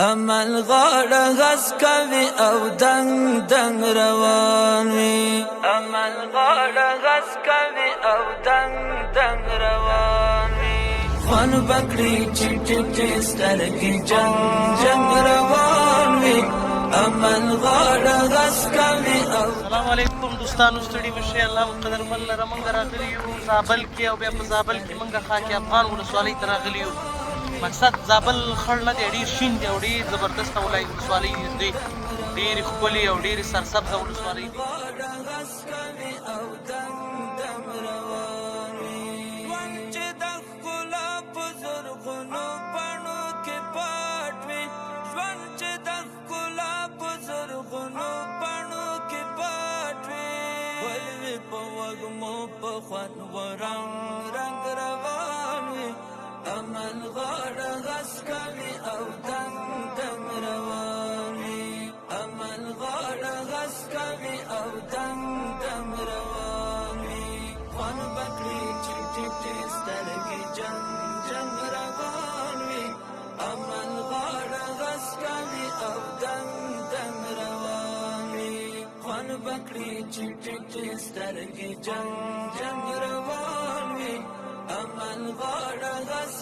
عمل غاړه غس کوي او دنګ دنګ روان وي. عمل غاړه غس کوي او دنګ دنګ روان وي. خوان بکړي چې ټټې سترګې جنګ جنګ روان وي. عمل غاړه غس کوي او السلام علیکم دوستانو، ستړي مشي الله قدرمن لره. موږ راغلي یو زابل کې او بیا په زابل کې موږ خاک افغان ولسوالۍ ته راغلي یو. مقصد زابل خړ نه دی، ډېر شین دی او ډېر زبردسته ولسوالۍ دی، ډېرې ښکلې او ډېرې سرسبزه ولسوالۍ دی. عمل غاړه غس کوي او دنګ دنګ روان وي. عمل غاړه غس کوي او دنګ دنګ روان وي. خوان بکړي چې ټټې سترګې جنګ جنګ روان وي. عمل غاړه غس کوي او دنګ دنګ روان وي. خوان بکړي چې ټټې سترګې جنګ جنګ روان وي. عمل غاړه غس